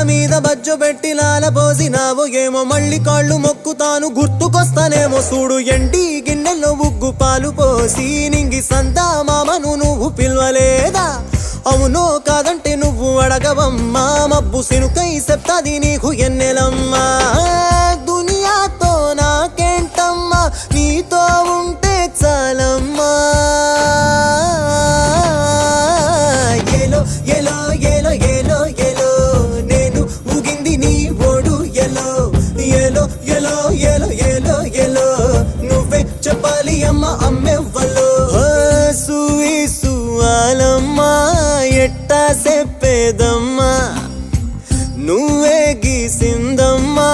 మీద బజ్జు పెట్టి లాల పోసినావు ఏమో మళ్ళీ కాళ్ళు మొక్కుతాను గుర్తుకొస్తానేమో చూడు ఎండి గిన్నెల్లో ఉగ్గు పాలు పోసి నింగి సంతా మామను నువ్వు పిలవలేదా అవునో కాదంటే నువ్వు అడగవమ్మా మబ్బు సినుకై చెప్తాది నీకు ఎన్నెలమ్మా దునియాతో నాకేంటమ్మా నీతో ఉంటే చాలమ్మా ఏలో ఏలో ఏలో ఏలో ఏలో నేను ఊగింది నీ ఓడు ఎలో ఏలో ఏలో ఏలో ఏలో ఏలో నువ్వే చెప్పాలి అమ్మ అమ్మెవ్వలో సూయి సువాలమ్మా ఎట్టా చెప్పేదమ్మా నువ్వే గీసిందమ్మా